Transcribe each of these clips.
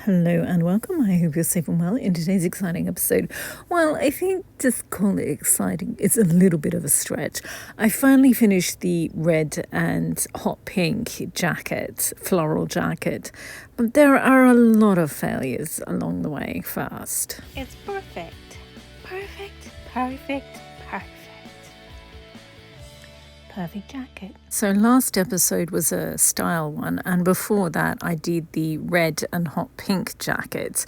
Hello and welcome. I hope you're safe and well in today's exciting episode. Well, I think just call it exciting. It's a little bit of a stretch. I finally finished the red and hot pink jacket, floral jacket, but there are a lot of failures along the way first. It's perfect. Perfect, perfect, perfect. Perfect jacket. So last episode was a style one, and before that I did the red and hot pink jacket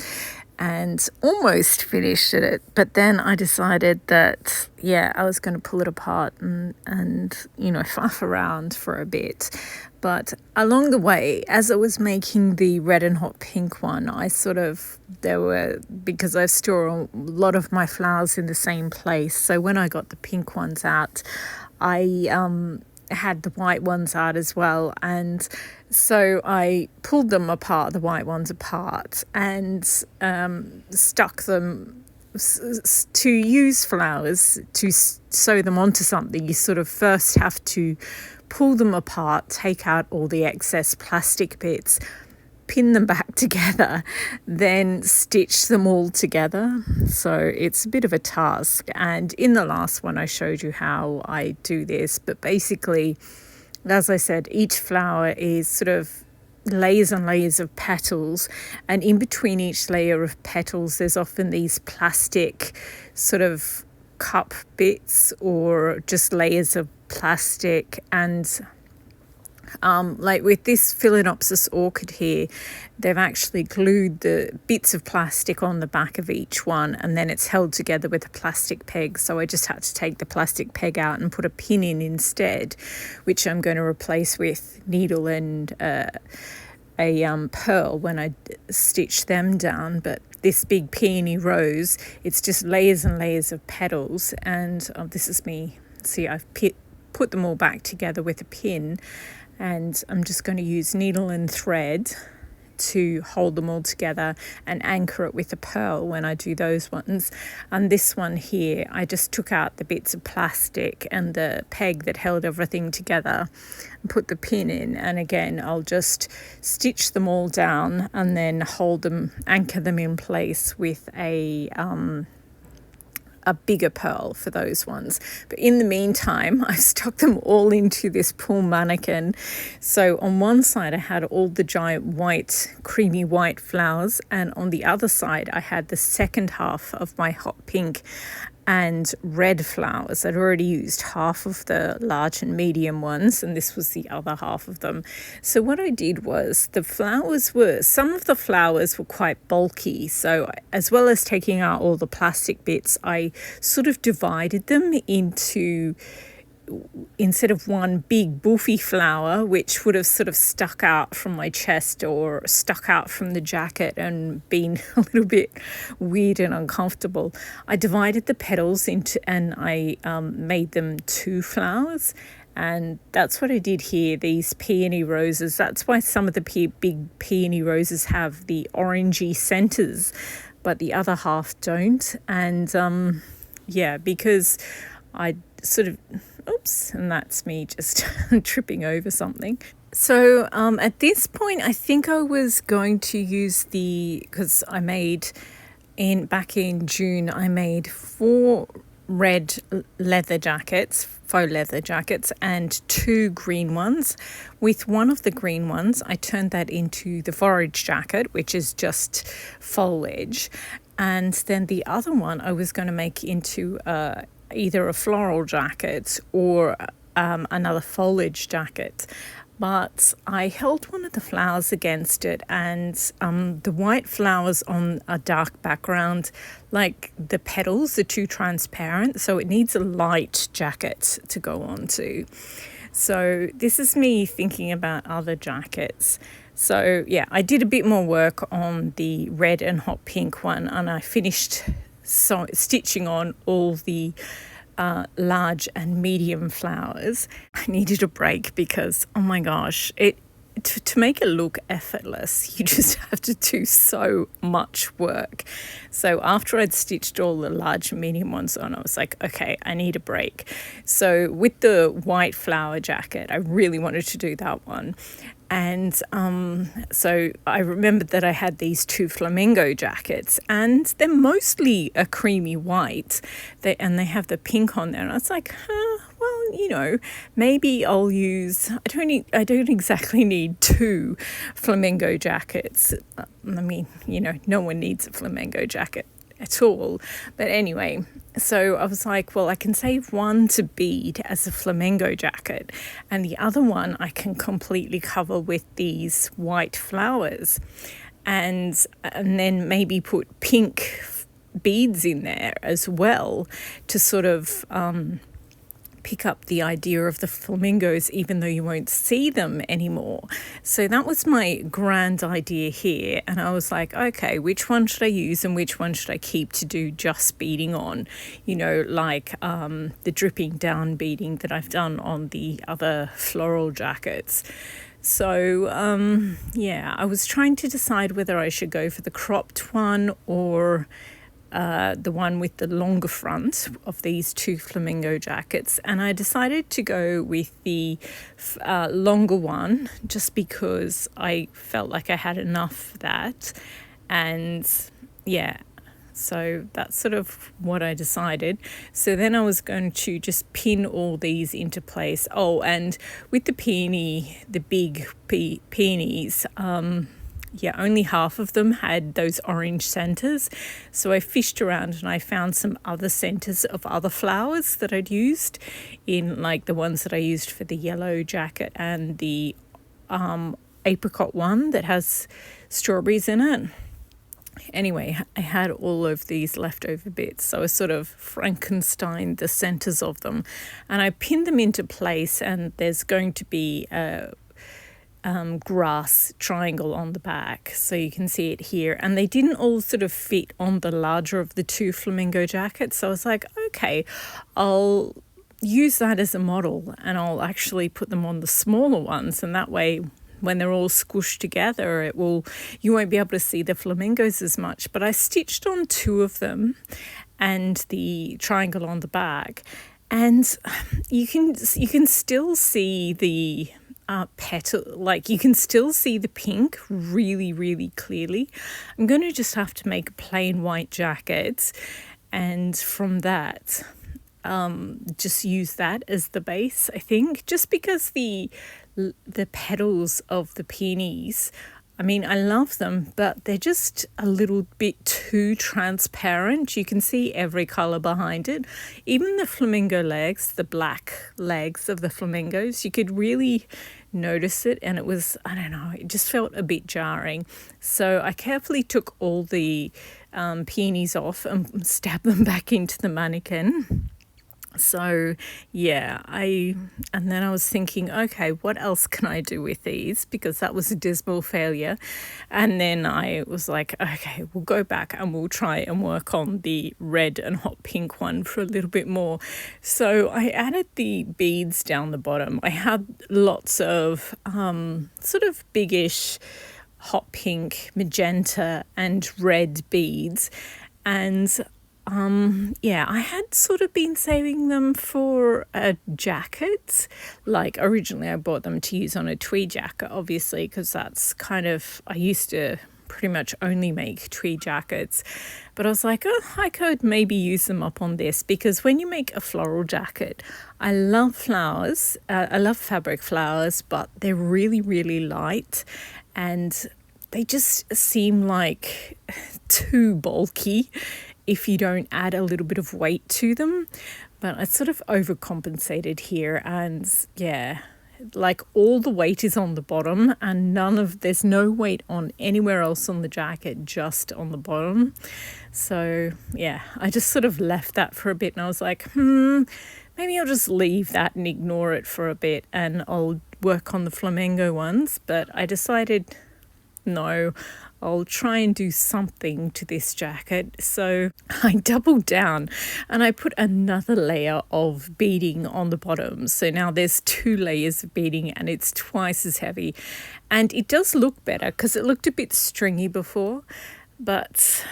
and almost finished it, but then I decided that I was going to pull it apart and faff around for a bit. But along the way, as I was making the red and hot pink one, because I store a lot of my flowers in the same place, so when I got the pink ones out, I had the white ones out as well, and so I pulled them apart, the white ones apart, and stuck them. To use flowers to sew them onto something, you sort of first have to pull them apart, take out all the excess plastic bits, pin them back together, then stitch them all together. So it's a bit of a task. And in the last one, I showed you how I do this. But basically, as I said, each flower is sort of layers and layers of petals. And in between each layer of petals, there's often these plastic sort of cup bits or just layers of plastic. And like with this Phalaenopsis orchid here, they've actually glued the bits of plastic on the back of each one, and then it's held together with a plastic peg. So I just had to take the plastic peg out and put a pin in instead, which I'm going to replace with needle and a pearl when I stitch them down. But this big peony rose, it's just layers and layers of petals, and this is me. See, I've put them all back together with a pin, and I'm just going to use needle and thread to hold them all together and anchor it with a pearl when I do those ones. And this one here, I just took out the bits of plastic and the peg that held everything together and put the pin in, and again I'll just stitch them all down and then anchor them in place with a bigger pearl for those ones. But in the meantime, I stuck them all into this pool mannequin. So on one side I had all the giant creamy white flowers, and on the other side I had the second half of my hot pink and red flowers. I'd already used half of the large and medium ones, and this was the other half of them. So what I did was, some of the flowers were quite bulky, so as well as taking out all the plastic bits, I sort of divided them into, instead of one big boofy flower, which would have sort of stuck out from my chest or stuck out from the jacket and been a little bit weird and uncomfortable, I divided the petals into, and I made them two flowers. And that's what I did here, these peony roses. That's why some of the big peony roses have the orangey centers, but the other half don't. And because I sort of, and that's me just tripping over something. So at this point, I think I was going to use because I made, back in June, I made 4 red leather jackets, faux leather jackets, and 2 green ones. With one of the green ones, I turned that into the forage jacket, which is just foliage. And then the other one I was going to make into either a floral jacket or another foliage jacket. But I held one of the flowers against it, and the white flowers on a dark background, like the petals are too transparent, so it needs a light jacket to go on to. So this is me thinking about other jackets. So I did a bit more work on the red and hot pink one, and I finished stitching on all the large and medium flowers. I needed a break because, oh my gosh, to make it look effortless, you just have to do so much work. So after I'd stitched all the large and medium ones on, I was like, okay, I need a break. So with the white flower jacket, I really wanted to do that one. And so I remembered that I had these 2 flamingo jackets, and they're mostly a creamy white, and they have the pink on there. And I was like, well, maybe I'll use, I don't exactly need 2 flamingo jackets. I mean, no one needs a flamingo jacket at all. But anyway, so I was like, well, I can save one to bead as a flamingo jacket, and the other one I can completely cover with these white flowers, and then maybe put pink beads in there as well to sort of pick up the idea of the flamingos, even though you won't see them anymore. So that was my grand idea here. And I was like, okay, which one should I use and which one should I keep to do just beading on? Like the dripping down beading that I've done on the other floral jackets. So, I was trying to decide whether I should go for the cropped one or the one with the longer front of these 2 flamingo jackets, and I decided to go with the longer one just because I felt like I had enough of that. And so that's sort of what I decided. So then I was going to just pin all these into place. Oh, and with the peony, the big peonies, only half of them had those orange centres. So I fished around and I found some other centres of other flowers that I'd used in, like the ones that I used for the yellow jacket and the apricot one that has strawberries in it. Anyway, I had all of these leftover bits, so I sort of Frankensteined the centres of them, and I pinned them into place, and there's going to be a grass triangle on the back, so you can see it here. And they didn't all sort of fit on the larger of the 2 flamingo jackets, so I was like, okay, I'll use that as a model and I'll actually put them on the smaller ones, and that way when they're all squished together, you won't be able to see the flamingos as much. But I stitched on 2 of them and the triangle on the back, and you can still see the petal, like you can still see the pink really, really clearly. I'm going to just have to make a plain white jacket, and from that just use that as the base, I think, just because the petals of the peonies, I mean, I love them, but they're just a little bit too transparent. You can see every colour behind it. Even the flamingo legs, the black legs of the flamingos, you could really notice it, and it was, I don't know, it just felt a bit jarring. So I carefully took all the peonies off and stabbed them back into the mannequin. So and then I was thinking, okay, what else can I do with these? Because that was a dismal failure. And then I was like, okay, we'll go back and we'll try and work on the red and hot pink one for a little bit more. So I added the beads down the bottom. I had lots of sort of biggish hot pink, magenta and red beads, and I had sort of been saving them for a jacket. Like originally I bought them to use on a tweed jacket, obviously, because that's kind of, I used to pretty much only make tweed jackets. But I was like, I could maybe use them up on this, because when you make a floral jacket, I love flowers. I love fabric flowers, but they're really, really light, and they just seem like too bulky if you don't add a little bit of weight to them. But I sort of overcompensated here, and like all the weight is on the bottom, and there's no weight on anywhere else on the jacket, just on the bottom. So I just sort of left that for a bit, and I was like, maybe I'll just leave that and ignore it for a bit, and I'll work on the flamingo ones. But I decided, no, I'll try and do something to this jacket. So I doubled down and I put another layer of beading on the bottom. So now there's 2 layers of beading and it's twice as heavy. And it does look better because it looked a bit stringy before. But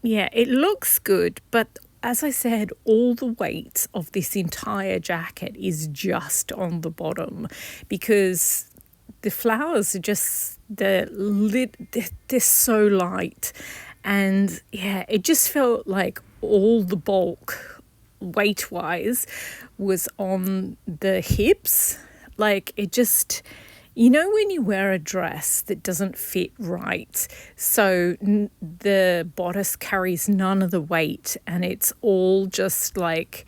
yeah, it looks good. But as I said, all the weight of this entire jacket is just on the bottom because the flowers are just, they're so light. And yeah, it just felt like all the bulk weight-wise was on the hips. Like it just, you know when you wear a dress that doesn't fit right, so the bodice carries none of the weight and it's all just like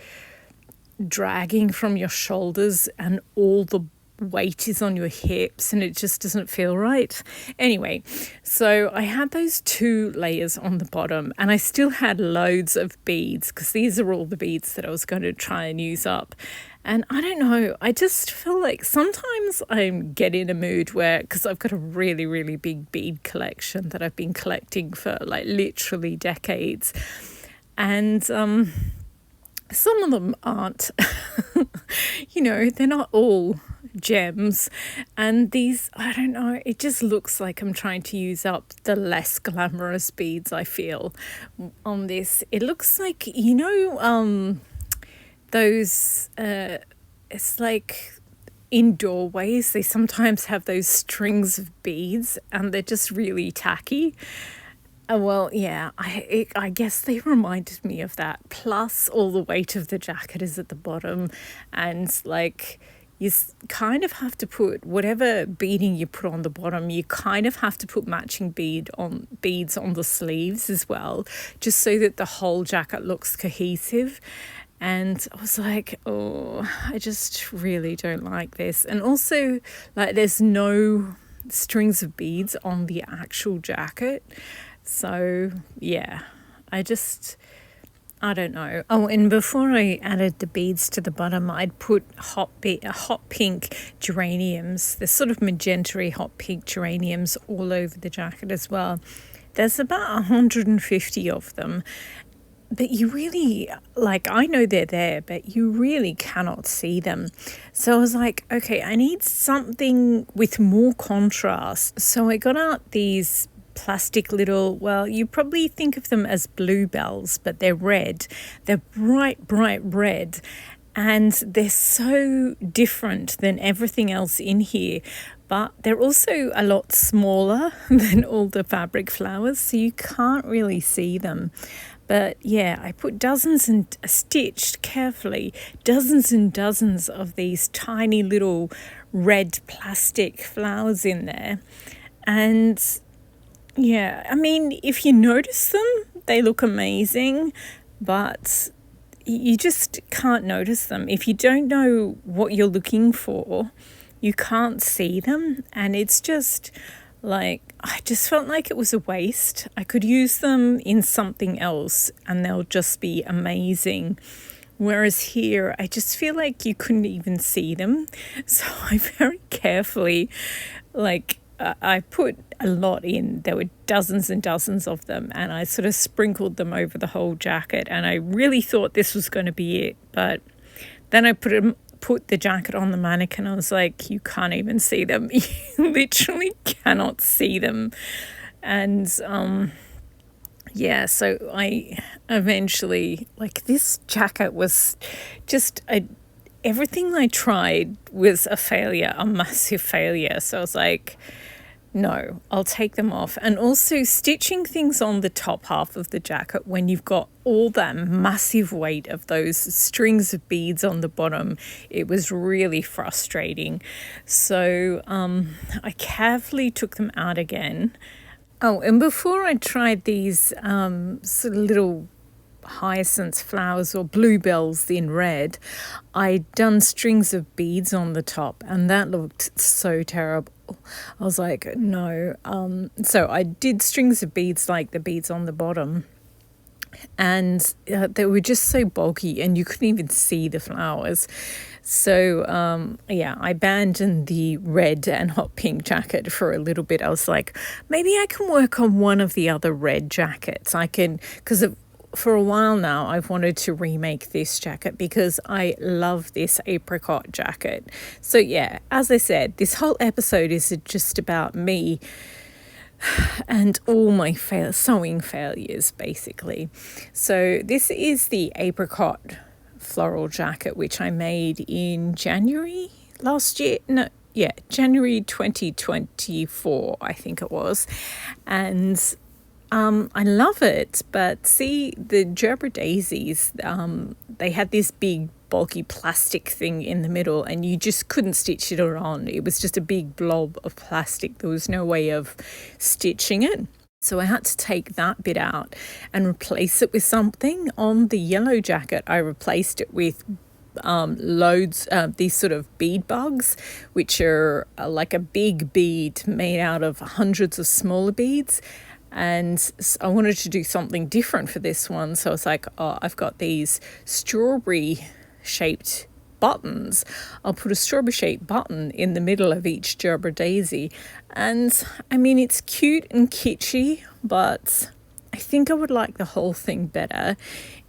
dragging from your shoulders and all the weight is on your hips and it just doesn't feel right. Anyway, so I had those 2 layers on the bottom and I still had loads of beads because these are all the beads that I was going to try and use up. And I don't know, I just feel like sometimes I get in a mood where, because I've got a really, really big bead collection that I've been collecting for like literally decades. And some of them aren't, you know, they're not all gems. And these, I don't know, it just looks like I'm trying to use up the less glamorous beads I feel on this. It looks like, you know, those, it's like in doorways, they sometimes have those strings of beads and they're just really tacky. Well, yeah, I guess they reminded me of that. Plus, all the weight of the jacket is at the bottom, and like you kind of have to put whatever beading you put on the bottom. You kind of have to put matching beads on the sleeves as well, just so that the whole jacket looks cohesive. And I was like, oh, I just really don't like this. And also, like, there's no strings of beads on the actual jacket. So, yeah, I don't know. Oh, and before I added the beads to the bottom, I'd put hot pink geraniums. There's sort of magenta hot pink geraniums all over the jacket as well. There's about 150 of them. But you really, like, I know they're there, but you really cannot see them. So I was like, okay, I need something with more contrast. So I got out these plastic little, well, you probably think of them as bluebells, but they're red. They're bright, bright red. And they're so different than everything else in here. But they're also a lot smaller than all the fabric flowers, so you can't really see them. But yeah, I put stitched carefully, dozens and dozens of these tiny little red plastic flowers in there. And yeah, I mean, if you notice them, they look amazing, but you just can't notice them. If you don't know what you're looking for, you can't see them. And it's just like, I just felt like it was a waste. I could use them in something else and they'll just be amazing. Whereas here, I just feel like you couldn't even see them. So I very carefully, I put a lot in. There were dozens and dozens of them, and I sort of sprinkled them over the whole jacket, and I really thought this was going to be it. But then I put the jacket on the mannequin. I was like, you can't even see them. You literally cannot see them. And yeah, so I eventually, like, this jacket was just everything I tried was a failure, a massive failure. So I was like, no, I'll take them off. And also stitching things on the top half of the jacket when you've got all that massive weight of those strings of beads on the bottom, it was really frustrating. So I carefully took them out again. Oh, and before I tried these sort of little hyacinth flowers or bluebells in red, I'd done strings of beads on the top, and that looked so terrible. I was like, no. So I did strings of beads like the beads on the bottom, and they were just so bulky and you couldn't even see the flowers. So yeah, I abandoned the red and hot pink jacket for a little bit. I was like, maybe I can work on one of the other red jackets. I can, because for a while now I've wanted to remake this jacket because I love this apricot jacket. So yeah, as I said, this whole episode is just about me and all my sewing failures, basically. So this is the apricot floral jacket, which I made in January last year. No, yeah, January 2024, I think it was. And I love it, but see, the Gerber daisies, they had this big bulky plastic thing in the middle and you just couldn't stitch it on. It was just a big blob of plastic. There was no way of stitching it. So I had to take that bit out and replace it with something. On the yellow jacket, I replaced it with loads of these sort of bead bugs, which are like a big bead made out of hundreds of smaller beads. And I wanted to do something different for this one. So I was like, oh, I've got these strawberry shaped buttons. I'll put a strawberry shaped button in the middle of each Gerber daisy. And I mean, it's cute and kitschy, but I think I would like the whole thing better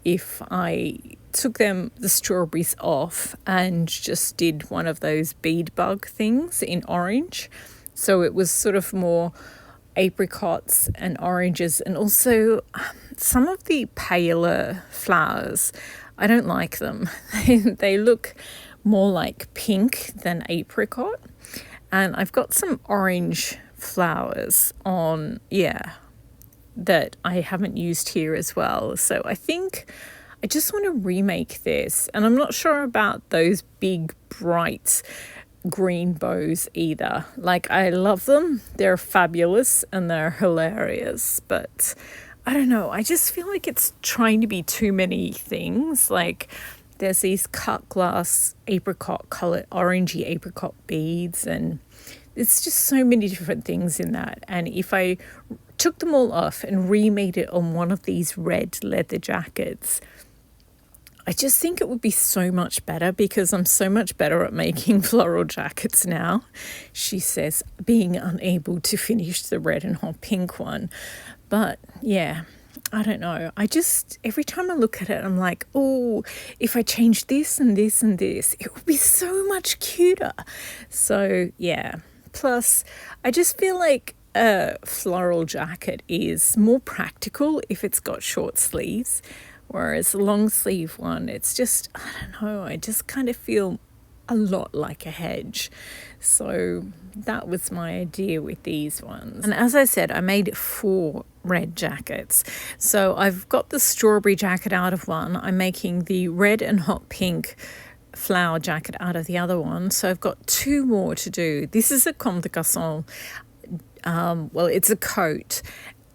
if I took the strawberries off and just did one of those bead bug things in orange. So it was sort of more apricots and oranges, and also some of the paler flowers, I don't like them. They look more like pink than apricot. And I've got some orange flowers on, that I haven't used here as well. So I think I just want to remake this. And I'm not sure about those big, bright green bows either. Like, I love them. They're fabulous and they're hilarious. But I don't know. I just feel like it's trying to be too many things. Like, there's these cut glass apricot color, orangey apricot beads, and it's just so many different things in that. And if I took them all off and remade it on one of these red leather jackets, I just think it would be so much better, because I'm so much better at making floral jackets now, she says, being unable to finish the red and hot pink one. But yeah, I don't know. I just, every time I look at it, I'm like, oh, if I change this and this and this, it would be so much cuter. So yeah, plus I just feel like a floral jacket is more practical if it's got short sleeves. Whereas a long sleeve one, it's just, I don't know, I just kind of feel a lot like a hedge. So that was my idea with these ones. And as I said, I made 4 red jackets. So I've got the strawberry jacket out of one. I'm making the red and hot pink flower jacket out of the other one. So I've got 2 more to do. This is a comme des garçons. Well, it's a coat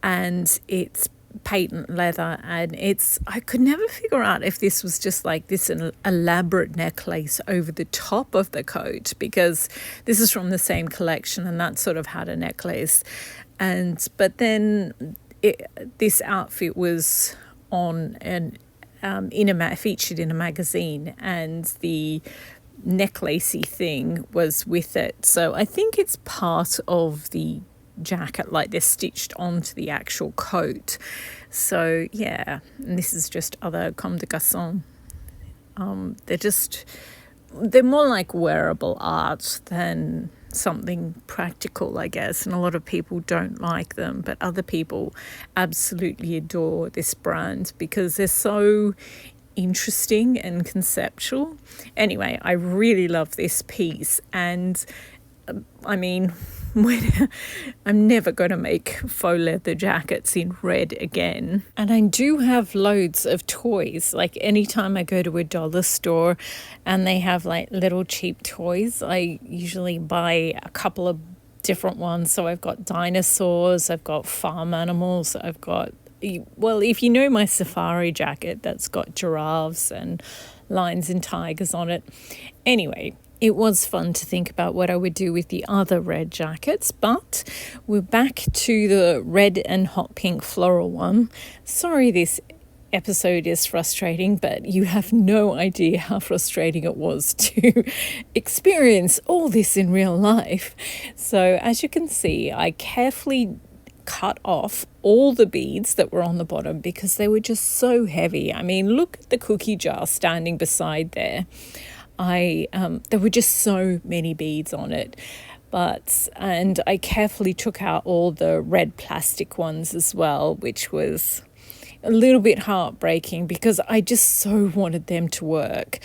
and it's patent leather, and I could never figure out if this was just like this an elaborate necklace over the top of the coat, because this is from the same collection and that sort of had a necklace. But then this outfit was on featured in a magazine, and the necklacey thing was with it. So I think it's part of the jacket, like they're stitched onto the actual coat. So yeah, and this is just other comme des garçons. They're more like wearable art than something practical, I guess, and a lot of people don't like them, but other people absolutely adore this brand because they're so interesting and conceptual. Anyway, I really love this piece, and I mean, I'm never going to make faux leather jackets in red again. And I do have loads of toys. Like, anytime I go to a dollar store and they have like little cheap toys, I usually buy a couple of different ones. So I've got dinosaurs, I've got farm animals, I've got, well, if you know my safari jacket, that's got giraffes and lions and tigers on it. Anyway, it was fun to think about what I would do with the other red jackets, but we're back to the red and hot pink floral one. Sorry, this episode is frustrating, but you have no idea how frustrating it was to experience all this in real life. So as you can see, I carefully cut off all the beads that were on the bottom because they were just so heavy. I mean, look at the cookie jar standing beside there. There were just so many beads on it. And I carefully took out all the red plastic ones as well, which was a little bit heartbreaking because I just so wanted them to work,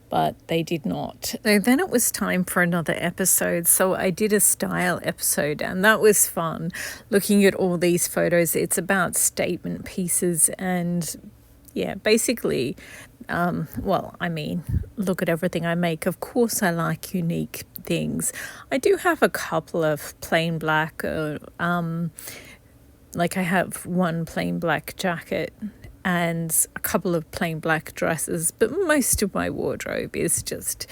but they did not. So then it was time for another episode. So I did a style episode, and that was fun. Looking at all these photos, it's about statement pieces and yeah, basically, look at everything I make. Of course, I like unique things. I do have a couple of plain black, like I have one plain black jacket and a couple of plain black dresses, but most of my wardrobe is just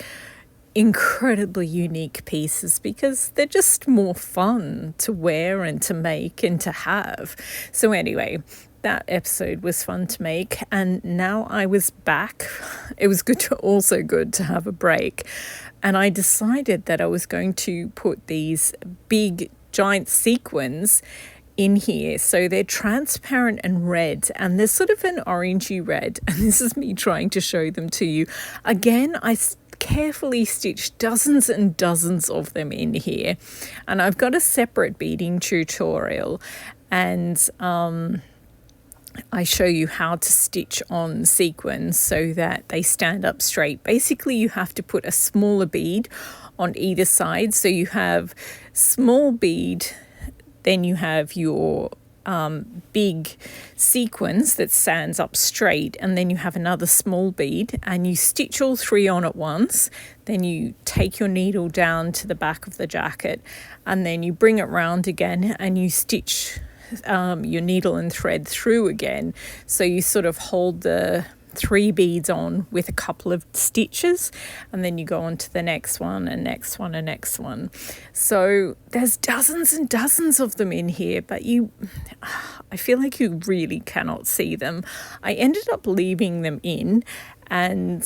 incredibly unique pieces because they're just more fun to wear and to make and to have. So anyway, that episode was fun to make, and now I was back. It was also good to have a break, and I decided that I was going to put these big giant sequins in here. So they're transparent and red, and they're sort of an orangey red, and this is me trying to show them to you. Again, I carefully stitched dozens and dozens of them in here, and I've got a separate beading tutorial, and I show you how to stitch on sequins so that they stand up straight. Basically, you have to put a smaller bead on either side. So you have small bead, then you have your big sequins that stands up straight, and then you have another small bead, and you stitch all three on at once. Then you take your needle down to the back of the jacket, and then you bring it round again, and you stitch your needle and thread through again. So you sort of hold the 3 beads on with a couple of stitches, and then you go on to the next one and next one and next one. So there's dozens and dozens of them in here, but I feel like you really cannot see them. I ended up leaving them in, and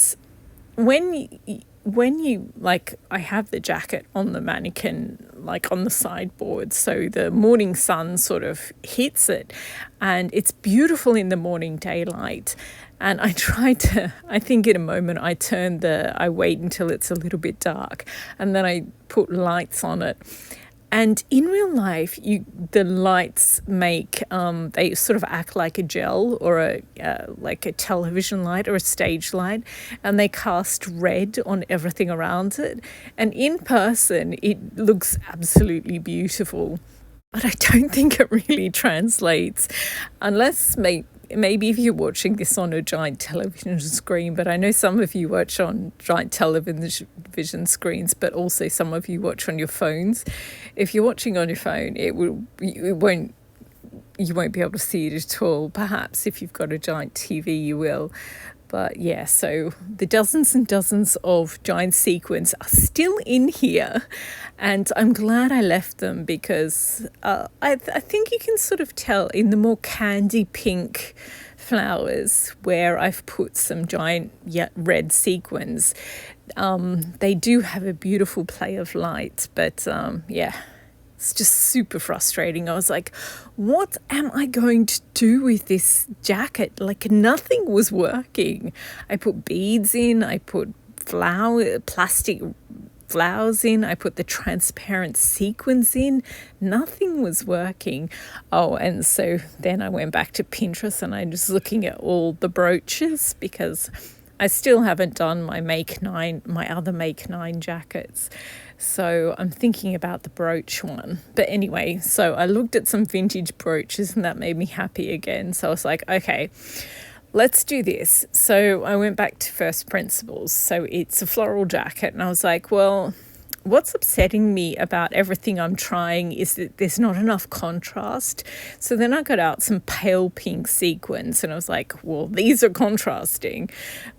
when you like, I have the jacket on the mannequin, like on the sideboard, so the morning sun sort of hits it, and it's beautiful in the morning daylight. And I think in a moment I wait until it's a little bit dark, and then I put lights on it. And in real life, the lights make, they sort of act like a gel or like a television light or a stage light, and they cast red on everything around it. And in person, it looks absolutely beautiful. But I don't think it really translates, unless maybe if you're watching this on a giant television screen, but I know some of you watch on giant television screens, but also some of you watch on your phones. If you're watching on your phone, you won't be able to see it at all. Perhaps if you've got a giant TV, you will. But yeah, so the dozens and dozens of giant sequins are still in here, and I'm glad I left them because I think you can sort of tell in the more candy pink flowers where I've put some giant red sequins. They do have a beautiful play of light, but it's just super frustrating. I was like, what am I going to do with this jacket? Like, nothing was working. I put beads in, I put plastic flowers in, I put the transparent sequins in. Nothing was working. Oh, and so then I went back to Pinterest and I was looking at all the brooches because I still haven't done my other Make 9 jackets. So I'm thinking about the brooch one. But anyway, so I looked at some vintage brooches and that made me happy again. So I was like, okay, let's do this. So I went back to first principles. So it's a floral jacket, and I was like, well, what's upsetting me about everything I'm trying is that there's not enough contrast. So then I got out some pale pink sequins and I was like, well, these are contrasting.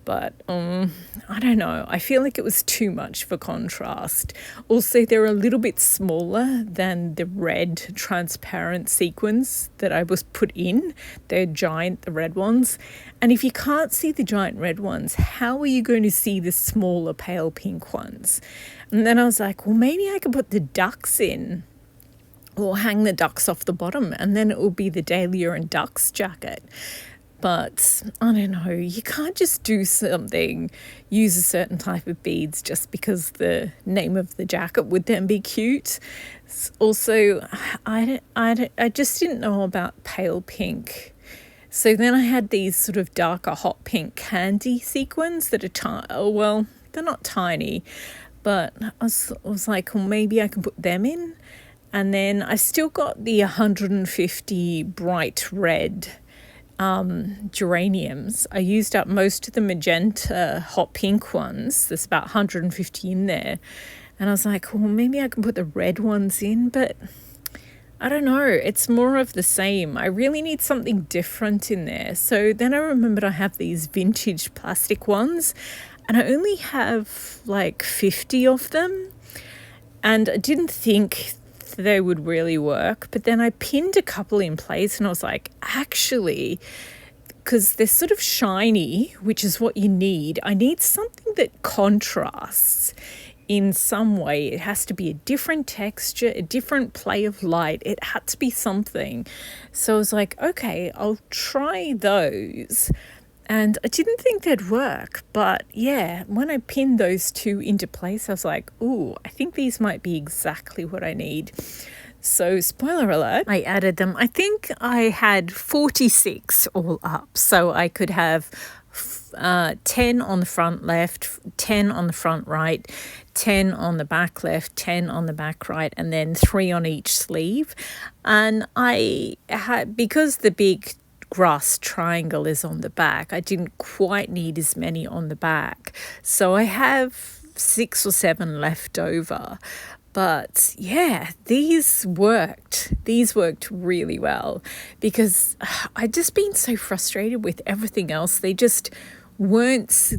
But I don't know. I feel like it was too much for contrast. Also, they're a little bit smaller than the red transparent sequins that I was put in. They're giant, the red ones. And if you can't see the giant red ones, how are you going to see the smaller pale pink ones? And then I was like, well, maybe I could put the ducks in, or hang the ducks off the bottom, and then it will be the dahlia and ducks jacket. But I don't know, you can't just do something, use a certain type of beads just because the name of the jacket would then be cute. Also, I just didn't know about pale pink. So then I had these sort of darker hot pink candy sequins that are well, they're not tiny, but I was like, well, maybe I can put them in. And then I still got the 150 bright red geraniums. I used up most of the magenta hot pink ones. There's about 150 in there. And I was like, well, maybe I can put the red ones in, but I don't know. It's more of the same. I really need something different in there. So then I remembered I have these vintage plastic ones, and I only have like 50 of them. And I didn't think they would really work, but then I pinned a couple in place and I was like, actually, because they're sort of shiny, which is what you need, I need something that contrasts in some way. It has to be a different texture, a different play of light. It had to be something. So I was like, okay, I'll try those. And I didn't think they'd work, but yeah, when I pinned those two into place, I was like, ooh, I think these might be exactly what I need. So spoiler alert, I added them. I think I had 46 all up, so I could have 10 on the front left, 10 on the front right, 10 on the back left, 10 on the back right, and then 3 on each sleeve. And I had, because the big grass triangle is on the back, I didn't quite need as many on the back, so I have 6 or 7 left over. But yeah, these worked really well, because I'd just been so frustrated with everything else. They just weren't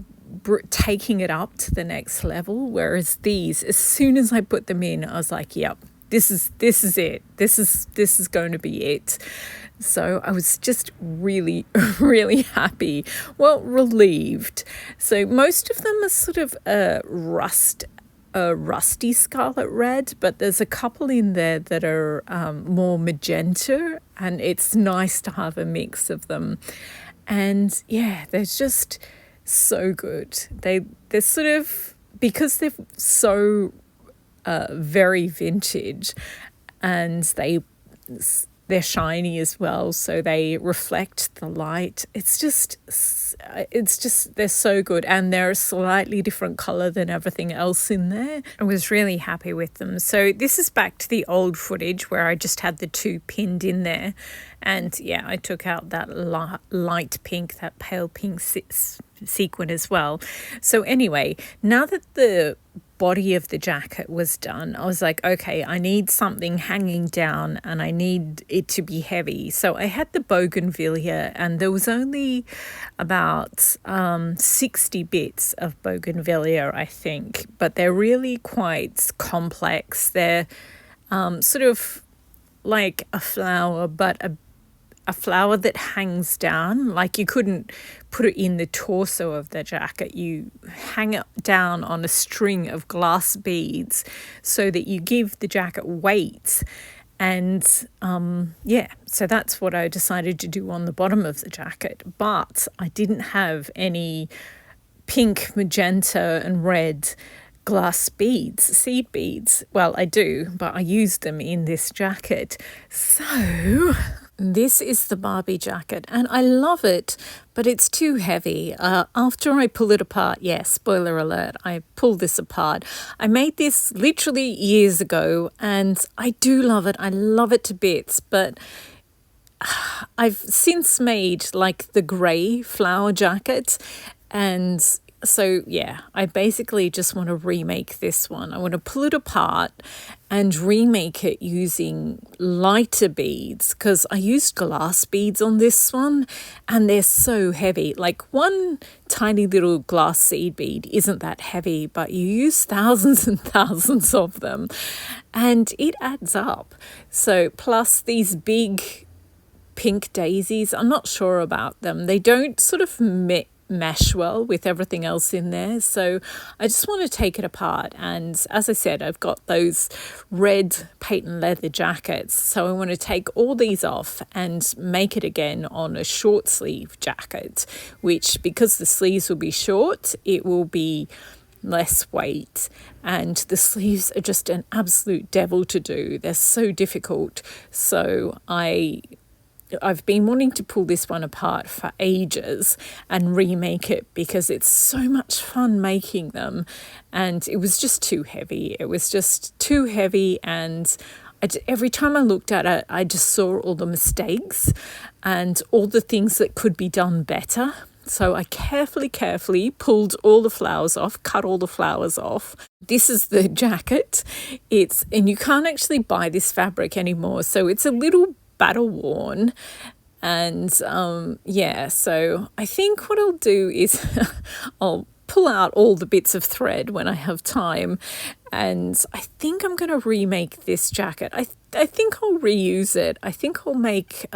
taking it up to the next level, whereas these, as soon as I put them in, I was like, yep, this is it. This is going to be it. So I was just really, really happy. Well, relieved. So most of them are sort of a rusty scarlet red, but there's a couple in there that are more magenta, and it's nice to have a mix of them. And yeah, they're just so good. They're sort of, because they're so very vintage, and they're shiny as well, so they reflect the light. It's just they're so good, and they're a slightly different color than everything else in there. I was really happy with them. So this is back to the old footage where I just had the 2 pinned in there, and yeah, I took out that light pink, that pale pink sequin as well. So anyway, now that the body of the jacket was done, I was like, okay, I need something hanging down and I need it to be heavy. So I had the bougainvillea, and there was only about 60 bits of bougainvillea, I think, but they're really quite complex. They're sort of like a flower, but a flower that hangs down. Like, you couldn't put it in the torso of the jacket. You hang it down on a string of glass beads so that you give the jacket weight. And yeah, so that's what I decided to do on the bottom of the jacket. But I didn't have any pink, magenta and red glass beads, seed beads. Well, I do, but I used them in this jacket. So this is the Barbie jacket, and I love it, but it's too heavy. After I pull it apart, yes, spoiler alert, I pulled this apart. I made this literally years ago, and I do love it. I love it to bits, but I've since made like the grey flower jacket, and So yeah, I basically just want to remake this one. I want to pull it apart and remake it using lighter beads, because I used glass beads on this one and they're so heavy. Like one tiny little glass seed bead isn't that heavy, but you use thousands and thousands of them and it adds up. So plus these big pink daisies, I'm not sure about them. They don't sort of mesh well with everything else in there, so I just want to take it apart. And as I said, I've got those red patent leather jackets, so I want to take all these off and make it again on a short sleeve jacket, which, because the sleeves will be short, it will be less weight, and the sleeves are just an absolute devil to do. They're so difficult. So I've been wanting to pull this one apart for ages and remake it, because it's so much fun making them, and it was just too heavy. It was just too heavy, and every time I looked at it, I just saw all the mistakes and all the things that could be done better. So I carefully pulled all the flowers off, cut all the flowers off. This is the jacket. And you can't actually buy this fabric anymore, so it's a little battle worn. And so I think what I'll do is I'll pull out all the bits of thread when I have time, and I think I'm going to remake this jacket. I think I'll reuse it. I think I'll make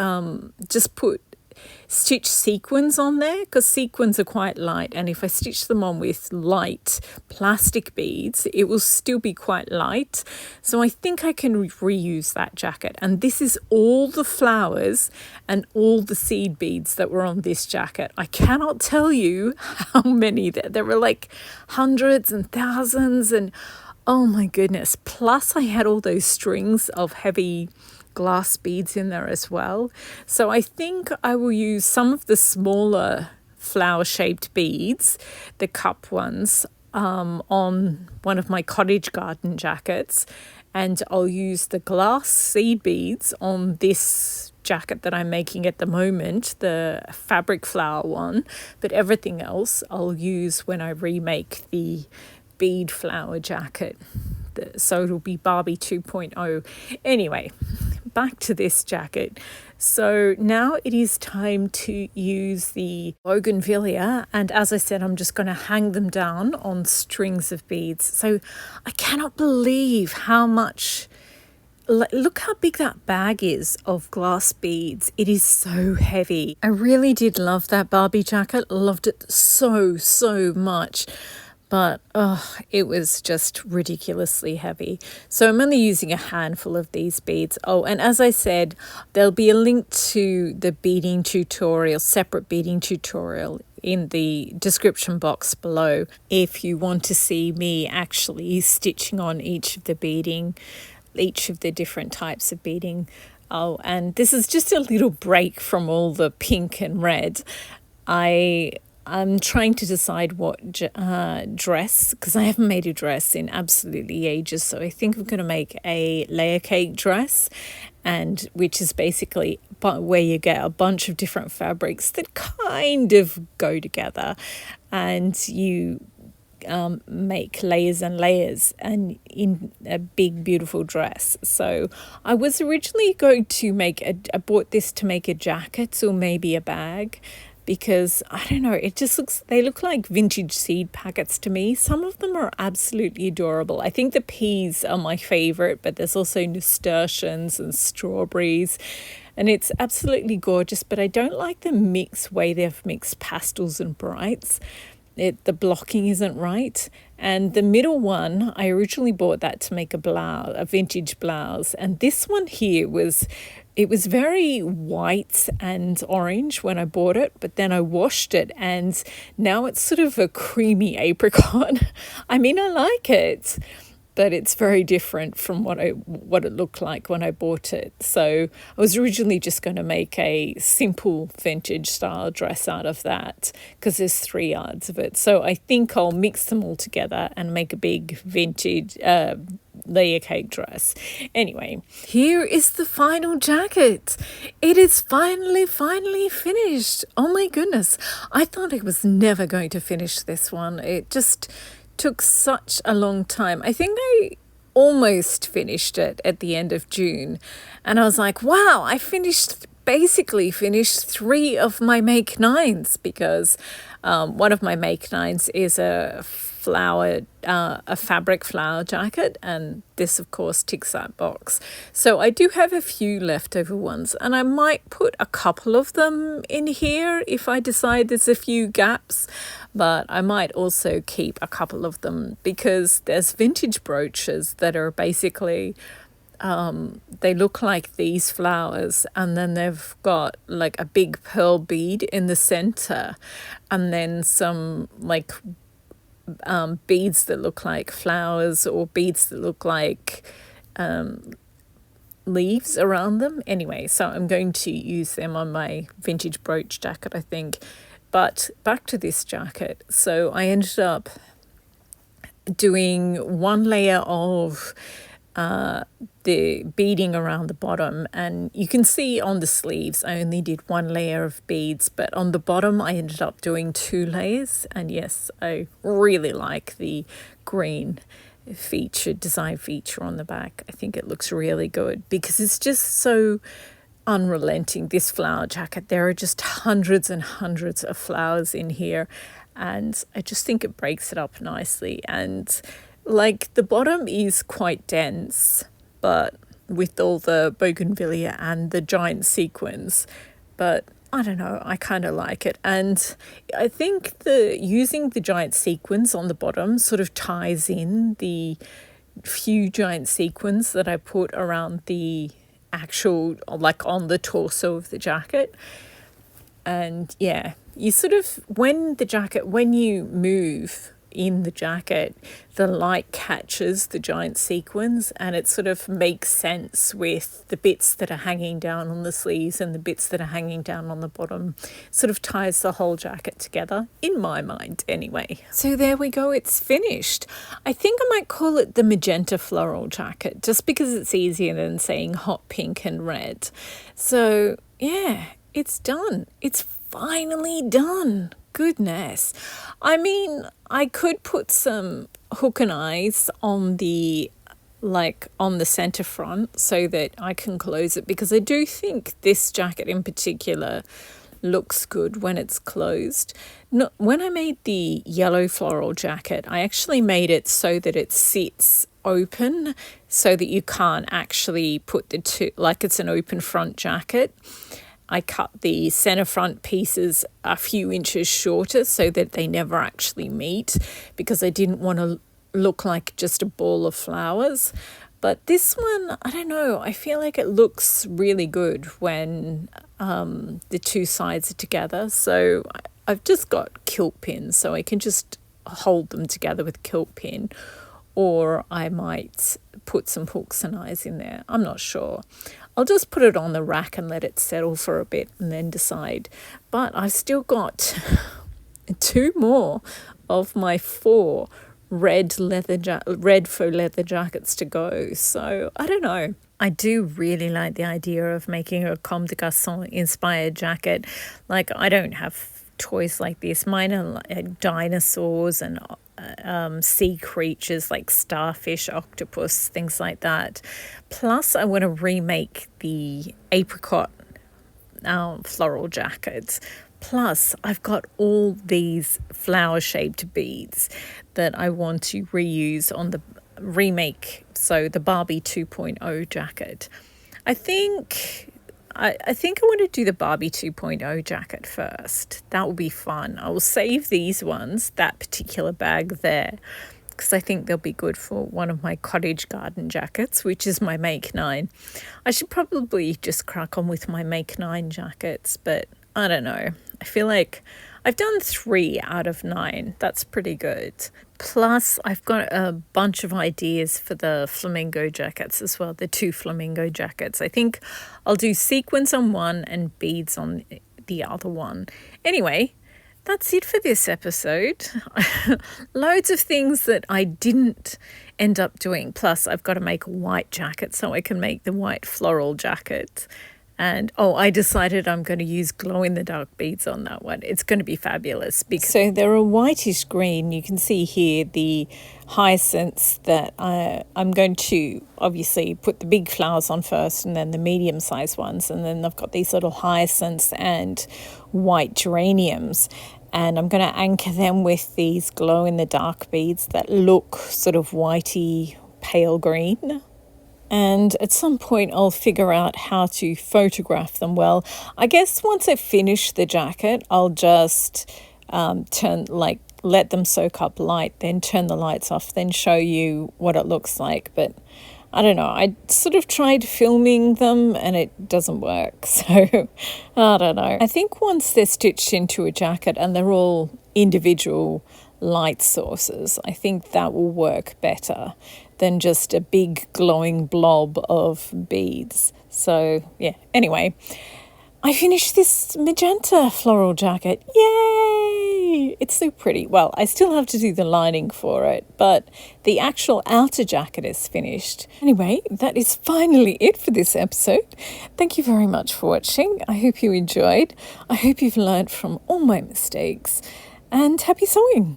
stitch sequins on there, because sequins are quite light, and if I stitch them on with light plastic beads, it will still be quite light. So I think I can reuse that jacket. And this is all the flowers and all the seed beads that were on this jacket. I cannot tell you how many there were, like hundreds and thousands, and oh my goodness. Plus I had all those strings of heavy glass beads in there as well. So I think I will use some of the smaller flower shaped beads, the cup ones, on one of my cottage garden jackets, and I'll use the glass seed beads on this jacket that I'm making at the moment, the fabric flower one, but everything else I'll use when I remake the bead flower jacket. So it'll be Barbie 2.0. Anyway, back to this jacket. So now it is time to use the bougainvillea, and as I said, I'm just going to hang them down on strings of beads. So I cannot believe how much, look how big that bag is of glass beads. It is so heavy. I really did love that Barbie jacket, loved it so much. But it was just ridiculously heavy. So I'm only using a handful of these beads. Oh, and as I said, there'll be a link to the beading tutorial, separate beading tutorial, in the description box below, if you want to see me actually stitching on each of the different types of beading. Oh, and this is just a little break from all the pink and red. I'm trying to decide what dress, because I haven't made a dress in absolutely ages. So I think I'm going to make a layer cake dress, and which is basically where you get a bunch of different fabrics that kind of go together, and you make layers and layers and in a big beautiful dress. So I was originally going to I bought this to make a jacket or maybe a bag, because I don't know, they look like vintage seed packets to me. Some of them are absolutely adorable. I think the peas are my favorite, but there's also nasturtiums and strawberries, and it's absolutely gorgeous. But I don't like the way they've mixed pastels and brights. The blocking isn't right. And the middle one, I originally bought that to make a vintage blouse, and this one here was very white and orange when I bought it, but then I washed it and now it's sort of a creamy apricot. I mean, I like it, but it's very different from what it looked like when I bought it. So I was originally just going to make a simple vintage style dress out of that because there's 3 yards of it. So I think I'll mix them all together and make a big vintage layer cake dress. Anyway, here is the final jacket. It is finally finished. Oh my goodness. I thought I was never going to finish this one. It just took such a long time. I think I almost finished it at the end of June, and I was like, wow, I basically finished 3 of my make 9s, because one of my make 9s is a fabric flower jacket, and this of course ticks that box. So I do have a few leftover ones, and I might put a couple of them in here if I decide there's a few gaps, but I might also keep a couple of them because there's vintage brooches that are basically they look like these flowers, and then they've got like a big pearl bead in the center, and then some like beads that look like flowers, or beads that look like leaves around them. Anyway, so I'm going to use them on my vintage brooch jacket, I think. But back to this jacket. So I ended up doing 1 layer of the beading around the bottom, and you can see on the sleeves I only did 1 layer of beads, but on the bottom I ended up doing 2 layers. And yes, I really like the green design feature on the back. I think it looks really good because it's just so unrelenting, this flower jacket. There are just hundreds and hundreds of flowers in here, and I just think it breaks it up nicely. And like the bottom is quite dense, but with all the bougainvillea and the giant sequins, but I don't know, I kind of like it. And I think using the giant sequins on the bottom sort of ties in the few giant sequins that I put around the actual, like on the torso of the jacket. And yeah, you sort of, when you move in the jacket, the light catches the giant sequins, and it sort of makes sense with the bits that are hanging down on the sleeves and the bits that are hanging down on the bottom. Sort of ties the whole jacket together, in my mind anyway. So there we go, it's finished. I think I might call it the magenta floral jacket, just because it's easier than saying hot pink and red. So yeah, it's done. It's finally done. Goodness. I mean, I could put some hook and eyes on the center front so that I can close it, because I do think this jacket in particular looks good when it's closed. No, when I made the yellow floral jacket, I actually made it so that it sits open, so that you can't actually put the two, like it's an open front jacket. I cut the center front pieces a few inches shorter so that they never actually meet, because I didn't want to look like just a ball of flowers. But this one, I don't know, I feel like it looks really good when the two sides are together. So I've just got kilt pins, so I can just hold them together with kilt pin, or I might put some hooks and eyes in there. I'm not sure. I'll just put it on the rack and let it settle for a bit and then decide. But I've still got 2 more of my 4 red faux leather jackets to go. So I don't know. I do really like the idea of making a Comme des Garçons inspired jacket. Like, I don't have toys like this. Mine are like dinosaurs and sea creatures like starfish, octopus, things like that. Plus, I want to remake the apricot floral jackets. Plus, I've got all these flower-shaped beads that I want to reuse on the remake, so the Barbie 2.0 jacket. I think I want to do the Barbie 2.0 jacket first. That will be fun. I will save these ones, that particular bag there, because I think they'll be good for one of my cottage garden jackets, which is my make 9. I should probably just crack on with my make 9 jackets, but I don't know. I feel like I've done 3 out of 9. That's pretty good. Plus, I've got a bunch of ideas for the flamingo jackets as well, the 2 flamingo jackets. I think I'll do sequins on one and beads on the other one. Anyway, that's it for this episode. Loads of things that I didn't end up doing. Plus, I've got to make a white jacket so I can make the white floral jacket. And I decided I'm going to use glow-in-the-dark beads on that one. It's going to be fabulous. So they're a whitish green. You can see here the hyacinths that I'm going to obviously put the big flowers on first and then the medium-sized ones. And then I've got these little hyacinths and white geraniums. And I'm going to anchor them with these glow-in-the-dark beads that look sort of whitey, pale green. And at some point I'll figure out how to photograph them well. I guess once I finish the jacket, I'll just let them soak up light, then turn the lights off, then show you what it looks like. But I don't know, I sort of tried filming them and it doesn't work. So I don't know. I think once they're stitched into a jacket and they're all individual light sources, I think that will work better than just a big glowing blob of beads. So yeah, anyway, I finished this magenta floral jacket. Yay! It's so pretty. Well, I still have to do the lining for it, but the actual outer jacket is finished. Anyway, that is finally it for this episode. Thank you very much for watching. I hope you enjoyed. I hope you've learned from all my mistakes, and happy sewing!